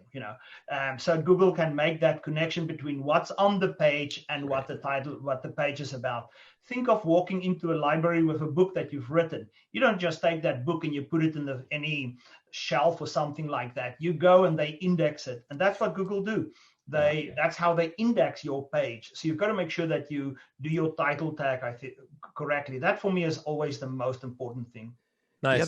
so Google can make that connection between what's on the page and what the page is about. Think of walking into a library with a book that you've written. You don't just take that book and you put it in any shelf or something like that. You go and they index it, and that's what Google do. That's how they index your page. So you've got to make sure that you do your title tag, I think, correctly. That for me is always the most important thing. Nice.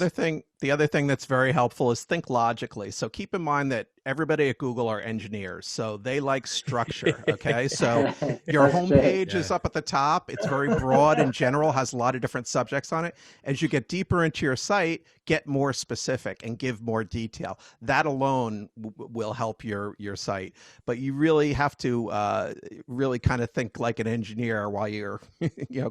The other thing that's very helpful is think logically. So keep in mind that everybody at Google are engineers, so they like structure. Okay, so your homepage is up at the top. It's very broad in general, has a lot of different subjects on it. As you get deeper into your site, get more specific and give more detail. That alone will help your site. But you really have to really kind of think like an engineer while you're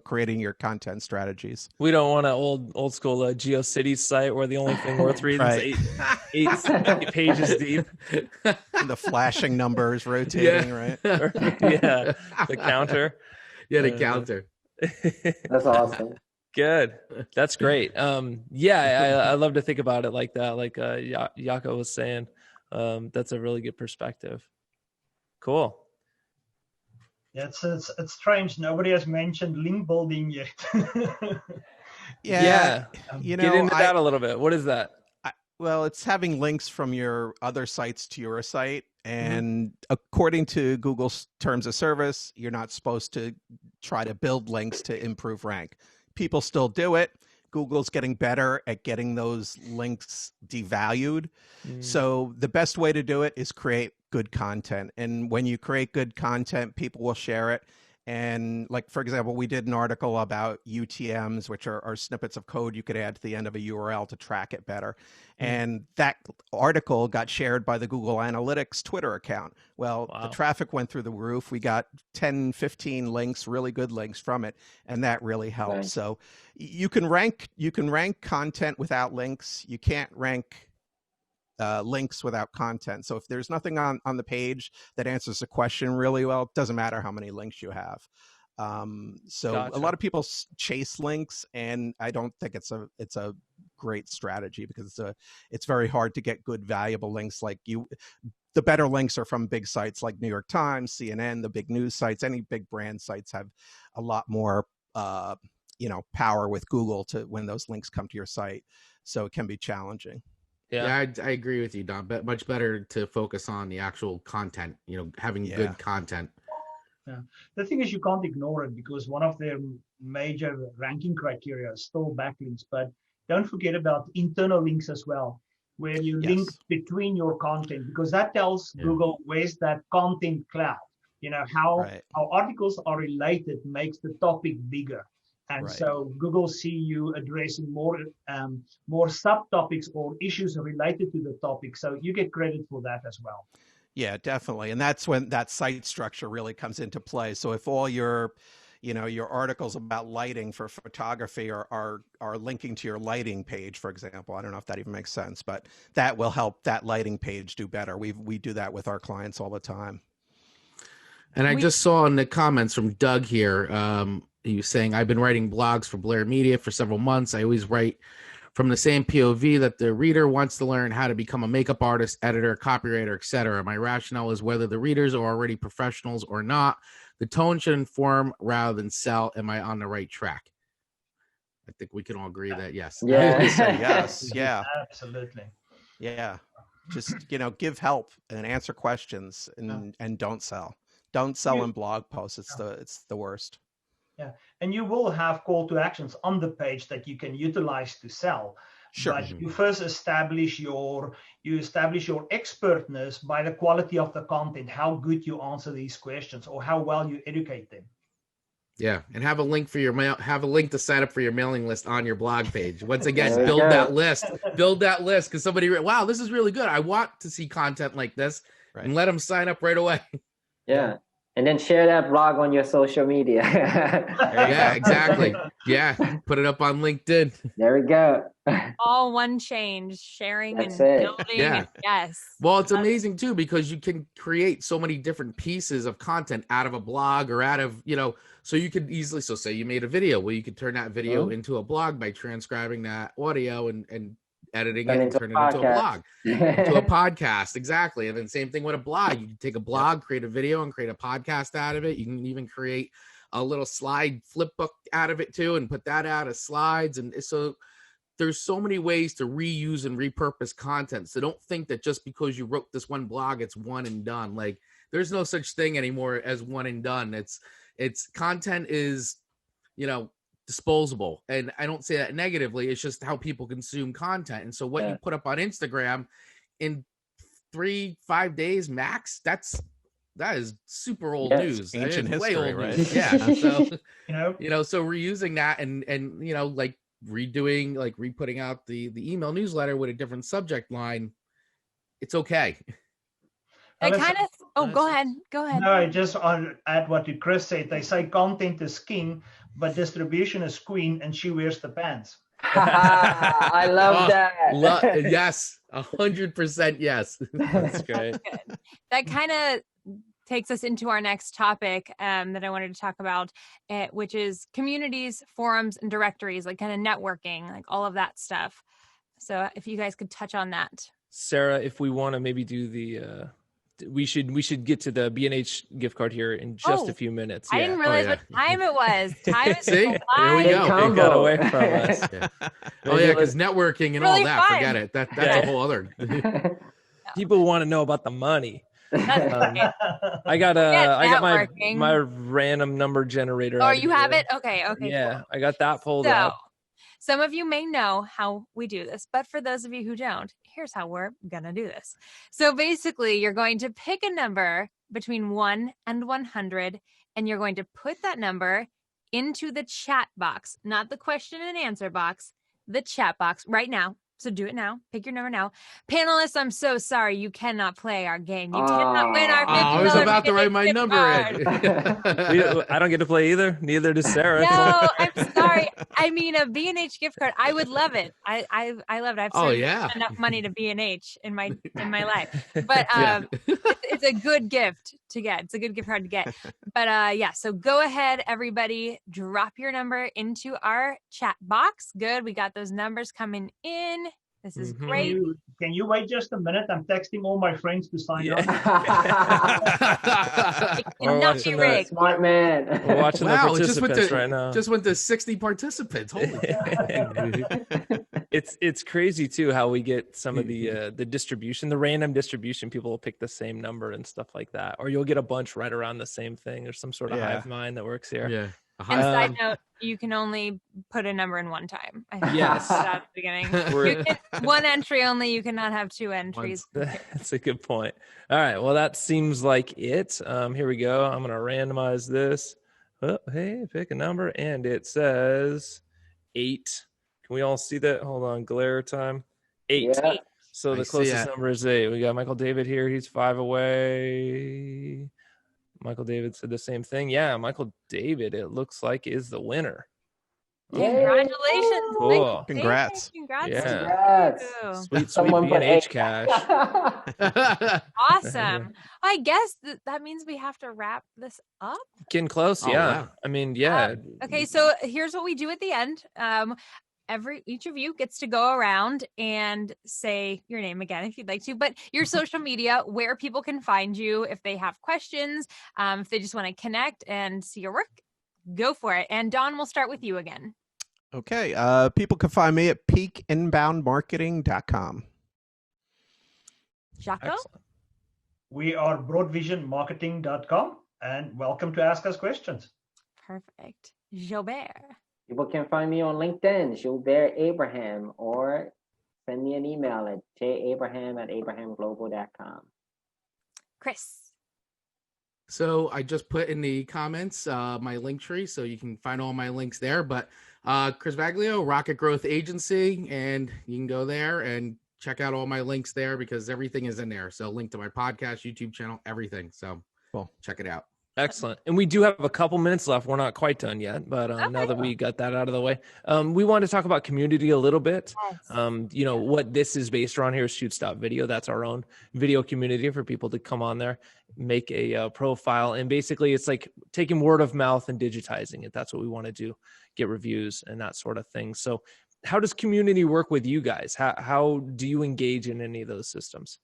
creating your content strategies. We don't want an old school GeoCities site where the only thing worth reading is eight pages deep. The flashing numbers rotating, right? Yeah, the counter. Yeah, the counter. That's awesome. Good. That's great. I love to think about it like that, like Jaco was saying. That's a really good perspective. Cool. Yeah, it's strange. Nobody has mentioned link building yet. Yeah. Get into that a little bit. What is that? Well, it's having links from your other sites to your site. And according to Google's terms of service, you're not supposed to try to build links to improve rank. People still do it. Google's getting better at getting those links devalued. So the best way to do it is create good content. And when you create good content, people will share it. And like, for example, we did an article about UTMs, which are snippets of code you could add to the end of a URL to track it better. And that article got shared by the Google Analytics Twitter account. Well, the traffic went through the roof. We got 10, 15 links, really good links from it. And that really helped. Right. So you can rank content without links. You can't rank links without content. So if there's nothing on the page that answers the question really well, it doesn't matter how many links you have. So gotcha. A lot of people chase links, and I don't think it's a great strategy, because it's very hard to get good, valuable links. Like the better links are from big sites like New York Times, CNN, the big news sites. Any big brand sites have a lot more, power with Google to when those links come to your site. So it can be challenging. Yeah, I agree with you, Don. But much better to focus on the actual content, having good content. Yeah. The thing is, you can't ignore it, because one of their major ranking criteria is still backlinks. But don't forget about internal links as well, where you link between your content, because that tells Google where's that content cloud. How articles are related makes the topic bigger. And so Google see you addressing more subtopics or issues related to the topic. So you get credit for that as well. Yeah, definitely. And that's when that site structure really comes into play. So if all your articles about lighting for photography are linking to your lighting page, for example, I don't know if that even makes sense, but that will help that lighting page do better. We do that with our clients all the time. And I just saw in the comments from Doug here, he was saying, I've been writing blogs for Blair Media for several months. I always write from the same POV that the reader wants to learn how to become a makeup artist, editor, copywriter, etc. My rationale is whether the readers are already professionals or not. The tone should inform rather than sell. Am I on the right track? I think we can all agree that yes. Yeah. Yes. Yeah. Absolutely. Yeah. Just, give help and answer questions and don't sell. Don't sell in blog posts. It's the worst. Yeah, and you will have call to actions on the page that you can utilize to sell. Sure. But you first establish your expertness by the quality of the content, how good you answer these questions, or how well you educate them. Yeah, and have a link for your mail. Have a link to sign up for your mailing list on your blog page. Once again, build that list. Build that list, because somebody, wow, this is really good. I want to see content like this, and let them sign up right away. Yeah. And then share that blog on your social media. Yeah, exactly. Yeah, put it up on LinkedIn. There we go. All one change, sharing That's and it. building. Yeah. And yes. Well, it's amazing too, because you can create so many different pieces of content out of a blog or out of, so you could easily, so say you made a video, well, you could turn that video into a blog by transcribing that audio and editing it and turn it into a blog, into a podcast. Exactly. And then same thing with a blog. You can take a blog, create a video, and create a podcast out of it. You can even create a little slide flip book out of it too, and put that out as slides. And so there's so many ways to reuse and repurpose content. So don't think that just because you wrote this one blog, it's one and done. Like, there's no such thing anymore as one and done. It's content is, disposable. And I don't say that negatively. It's just how people consume content. And so what you put up on Instagram in 3-5 days max, that is super old news. Ancient history, way old right? News. Yeah. So, so reusing that and like redoing, like re-putting out the email newsletter with a different subject line, it's okay. Go ahead. No, just on add what Chris said. They say content is king, but distribution is queen, and she wears the pants. I love that. Yes, 100% yes. That's great. That kind of takes us into our next topic that I wanted to talk about, which is communities, forums, and directories, like kind of networking, like all of that stuff. So if you guys could touch on that. Sarah, if we want to maybe do the we should get to the B&H gift card here in just a few minutes. I didn't realize what time it was. Time is See? There we go. It got away from us. Oh yeah, because networking and really all that, fun. Forget it. That's a whole other. People want to know about the money. I got my random number generator. Oh, you have it? Okay. Yeah, cool. I got that pulled up. Some of you may know how we do this, but for those of you who don't, here's how we're going to do this. So basically, you're going to pick a number between 1 and 100, and you're going to put that number into the chat box, not the question and answer box, the chat box right now. So do it now. Pick your number now. Panelists, I'm so sorry. You cannot play our game. You cannot win our $50 I was about to write my gift number card. in. I don't get to play either. Neither does Sarah. No, I'm sorry. I mean, a B&H gift card. I would love it. I love it. I've saved enough money to B&H in my life. But it's a good gift to get. It's a good gift card to get. But yeah, so go ahead, everybody. Drop your number into our chat box. Good. We got those numbers coming in. This is great. Can you wait just a minute? I'm texting all my friends to sign up. We're watching the smart man. We're watching the participants right now. Just went to 60 participants. Holy It's crazy too how we get some of the distribution, the random distribution. People will pick the same number and stuff like that, or you'll get a bunch right around the same thing. There's some sort of hive mind that works here. Yeah. And side note, you can only put a number in one time. Yes. At the beginning. One entry only. You cannot have two entries. That's a good point. All right. Well, that seems like it. Here we go. I'm going to randomize this. Oh, hey, pick a number. And it says 8. Can we all see that? Hold on. Glare time. 8. Yeah. So the closest number is 8. We got Michael David here. He's 5 away. Michael David said the same thing. Yeah, Michael David, it looks like, is the winner. Congratulations. Cool. Congrats. Congrats. Yeah. Sweet B&H cash. Awesome. I guess that means we have to wrap this up. Getting close. Yeah. I mean, yeah. Okay, so here's what we do at the end. Each of you gets to go around and say your name again if you'd like to, but your social media, where people can find you if they have questions, if they just want to connect and see your work, go for it. And Don, we'll start with you again. Okay. People can find me at peakinboundmarketing.com. Jaco? Excellent. We are broadvisionmarketing.com, and welcome to ask us questions. Perfect. Gilbert? People can find me on LinkedIn, Gilbert Abraham, or send me an email at jabraham@abrahamglobal.com. Chris? So I just put in the comments my link tree, so you can find all my links there. But Chris Vaglio, Rocket Growth Agency, and you can go there and check out all my links there because everything is in there. So link to my podcast, YouTube channel, everything. So check it out. Excellent. And we do have a couple minutes left. We're not quite done yet, but now that we got that out of the way, we want to talk about community a little bit. Yes. What this is based around here is Shoots.video. That's our own video community for people to come on there, make a profile. And basically it's like taking word of mouth and digitizing it. That's what we want to do, get reviews and that sort of thing. So how does community work with you guys? How do you engage in any of those systems?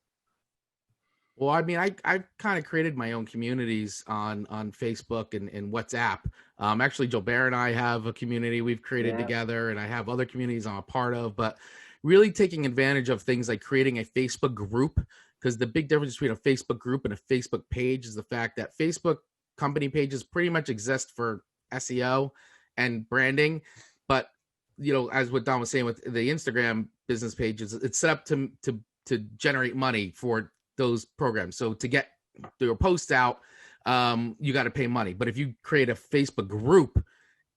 Well, I mean, I've kind of created my own communities on Facebook and WhatsApp. Actually, Gilbert and I have a community we've created together, and I have other communities I'm a part of, but really taking advantage of things like creating a Facebook group, because the big difference between a Facebook group and a Facebook page is the fact that Facebook company pages pretty much exist for SEO and branding. But, as what Don was saying with the Instagram business pages, it's set up to generate money for those programs. So to get your posts out, you got to pay money. But if you create a Facebook group,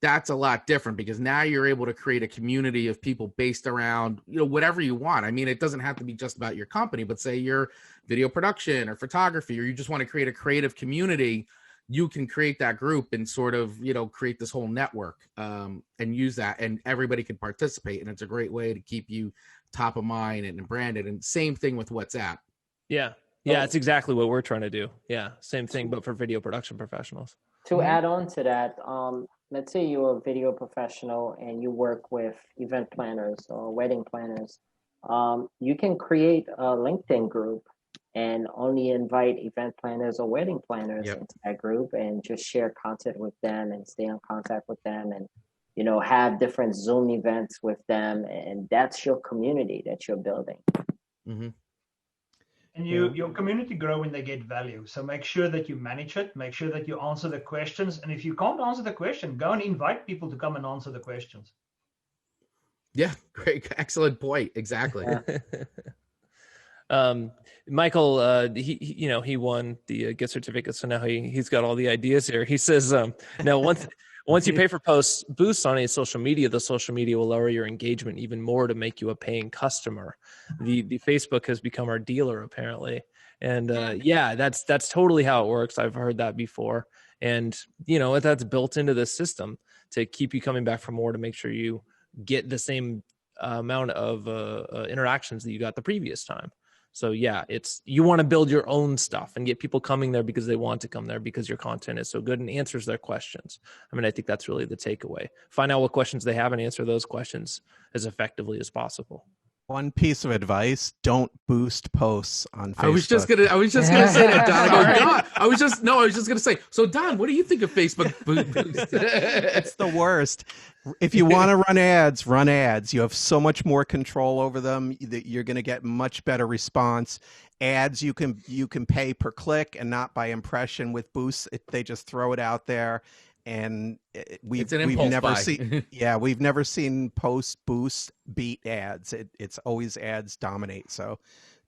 that's a lot different because now you're able to create a community of people based around, whatever you want. I mean, it doesn't have to be just about your company, but say your video production or photography, or you just want to create a creative community, you can create that group and sort of, create this whole network and use that, and everybody can participate. And it's a great way to keep you top of mind and branded. And same thing with WhatsApp. Yeah. Yeah, it's exactly what we're trying to do. Yeah, same thing, but for video production professionals. To add on to that, let's say you're a video professional and you work with event planners or wedding planners. You can create a LinkedIn group and only invite event planners or wedding planners into that group and just share content with them and stay in contact with them and, have different Zoom events with them. And that's your community that you're building. Mm-hmm. And your community grow when they get value. So make sure that you manage it. Make sure that you answer the questions. And if you can't answer the question, go and invite people to come and answer the questions. Yeah, great. Excellent point. Exactly. Michael, he won the gift certificate. So now he's got all the ideas here. He says, now Once you pay for boosts on a social media, the social media will lower your engagement even more to make you a paying customer. The Facebook has become our dealer apparently. And yeah, that's totally how it works. I've heard that before. And that's built into the system to keep you coming back for more, to make sure you get the same amount of interactions that you got the previous time. So yeah, you want to build your own stuff and get people coming there because they want to come there because your content is so good and answers their questions. I mean, I think that's really the takeaway. Find out what questions they have and answer those questions as effectively as possible. One piece of advice: don't boost posts on Facebook. I was just gonna say that, Don. Don. I was just gonna say. So, Don, what do you think of Facebook boost? It's the worst. If you want to run ads. You have so much more control over them that you're going to get much better response. Ads you can pay per click and not by impression. With boosts, they just throw it out there. And we've never seen post boost beat ads. It's always ads dominate. So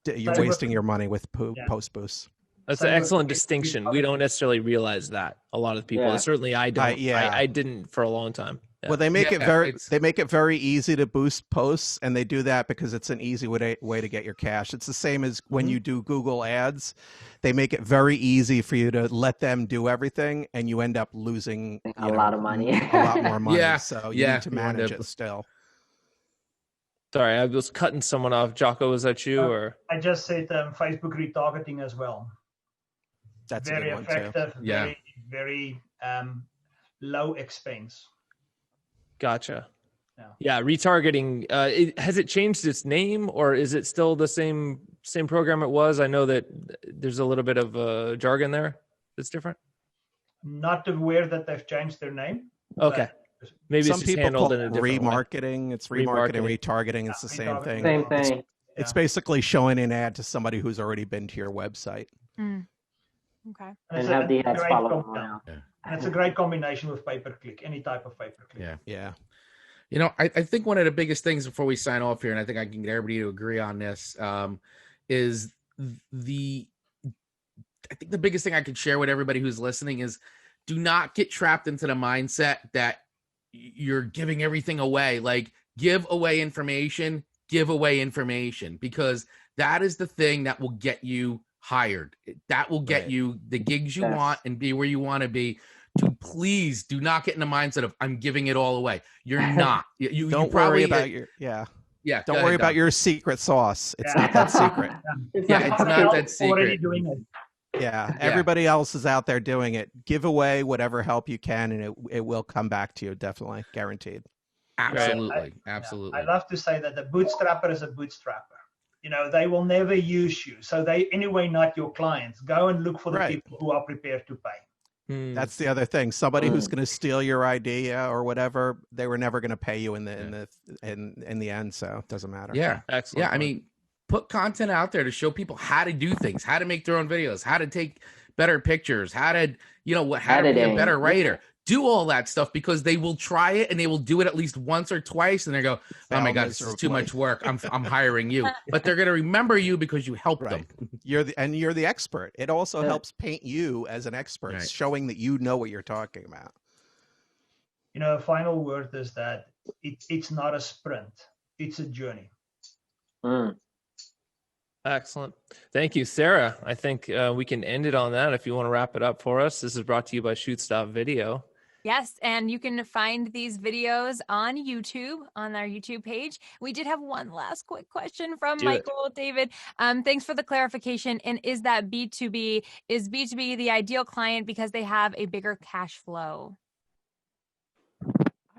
you're wasting your money with post boosts. That's an excellent distinction. We don't necessarily realize that. A lot of people, certainly I don't. I didn't for a long time. Yeah. Well, they make it very easy to boost posts, and they do that because it's an easy way to get your cash. It's the same as when you do Google ads. They make it very easy for you to let them do everything, and you end up losing a lot of money. A lot more money. So you need to manage it still. Sorry, I was cutting someone off. Jocko, was that you? Or I just said Facebook retargeting as well. That's very a good effective. One too. Very low expense. Gotcha. Yeah, retargeting. Has it changed its name, or is it still the same program it was? I know that there's a little bit of jargon there that's different. Not aware that they've changed their name. Okay. Maybe some it's just people handled call in a it different remarketing. way. It's remarketing, retargeting. It's the same thing. Same thing. It's basically showing an ad to somebody who's already been to your website. Okay. And have the ads follow them around. And it's a great combination with pay-per-click, any type of pay-per-click. Yeah. I think one of the biggest things before we sign off here, and I think I can get everybody to agree on this, is I think the biggest thing I could share with everybody who's listening is do not get trapped into the mindset that you're giving everything away. Like, give away information, because that is the thing that will get you hired. That will get you the gigs you want and be where you want to be. Please do not get in the mindset of I'm giving it all away. You're not. You don't probably worry about your Don't worry about your secret sauce. It's not that secret. It's not that secret. Already doing it. Yeah, everybody else is out there doing it. Give away whatever help you can, and it will come back to you. Definitely, guaranteed. Absolutely. I love to say that the bootstrapper is a bootstrapper. They will never use you. So they anyway not your clients. Go and look for the people who are prepared to pay. That's the other thing. Somebody who's going to steal your idea or whatever, they were never going to pay you in the end. So it doesn't matter. Yeah, excellent. Yeah, I mean, put content out there to show people how to do things, how to make their own videos, how to take better pictures, how to be a better writer. Do all that stuff, because they will try it and they will do it at least once or twice, and they go, "Oh my God, this is too much work. I'm hiring you." But they're going to remember you because you helped them. You're the expert. It also helps paint you as an expert, showing that you know what you're talking about. A final word is that it's not a sprint; it's a journey. Excellent. Thank you, Sarah. I think we can end it on that if you want to wrap it up for us. This is brought to you by Shoots.video. Yes, and you can find these videos on YouTube, on our YouTube page. We did have one last quick question from Michael David. Thanks for the clarification. And is that B2B, is B2B the ideal client because they have a bigger cash flow?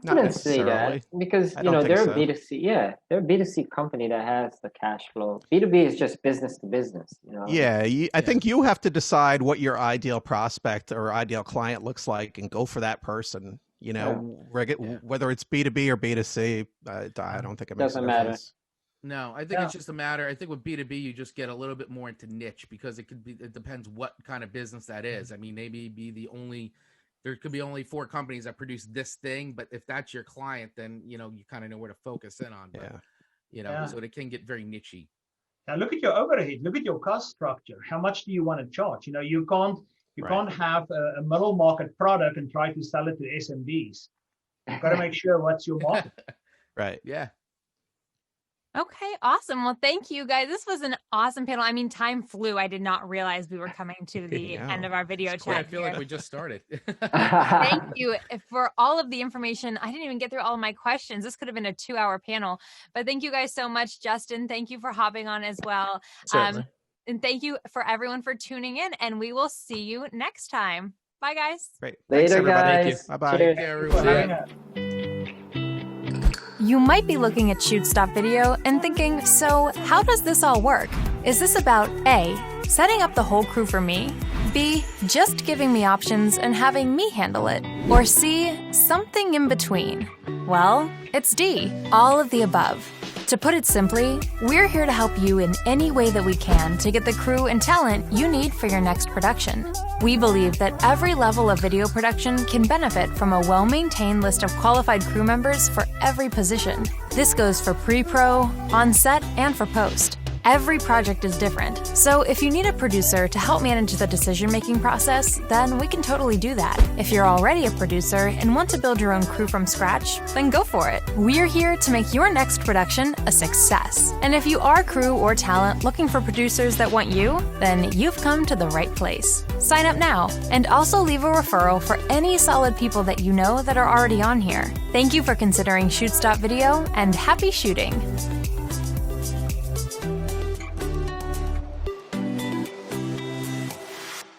I wouldn't say that, because they're a B2C. Yeah, they're a B2C company that has the cash flow. B2B is just business to business. Yeah, I think you have to decide what your ideal prospect or ideal client looks like and go for that person. Whether it's B2B or B2C, I don't think it makes doesn't matter. No, I think it's just a matter. I think with B2B, you just get a little bit more into niche, because it depends what kind of business that is. I mean, maybe there could be only 4 companies that produce this thing, but if that's your client, then you kind of know where to focus in on. But, so it can get very nichey. Now look at your overhead. Look at your cost structure. How much do you want to charge? You can't You Right. can't have a middle market product and try to sell it to SMBs. You've got to make sure what's your market. Right. Yeah. Okay, awesome. Well, thank you guys. This was an awesome panel. I mean, time flew. I did not realize we were coming to the know. end of our video Yeah, I chat feel here. like we just started. Thank you for all of the information. I didn't even get through all of my questions. This could have been a 2-hour panel, but thank you guys so much. Justin, thank you for hopping on as well. Certainly. And thank you for everyone for tuning in, and we will see you next time. Bye, guys. Great. Later, Thanks, everybody. guys. Bye-bye. Cheers. Yeah, Thanks for everyone. having us. You might be looking at Shoots.video and thinking, so how does this all work? Is this about A, setting up the whole crew for me, B, just giving me options and having me handle it, or C, something in between? Well, it's D, all of the above. To put it simply, we're here to help you in any way that we can to get the crew and talent you need for your next production. We believe that every level of video production can benefit from a well-maintained list of qualified crew members for every position. This goes for pre-pro, on-set, and for post. Every project is different, so if you need a producer to help manage the decision-making process, then we can totally do that. If you're already a producer and want to build your own crew from scratch, then go for it. We're here to make your next production a success. And if you are crew or talent looking for producers that want you, then you've come to the right place. Sign up now, and also leave a referral for any solid people that you know that are already on here. Thank you for considering Shoots.video, and happy shooting!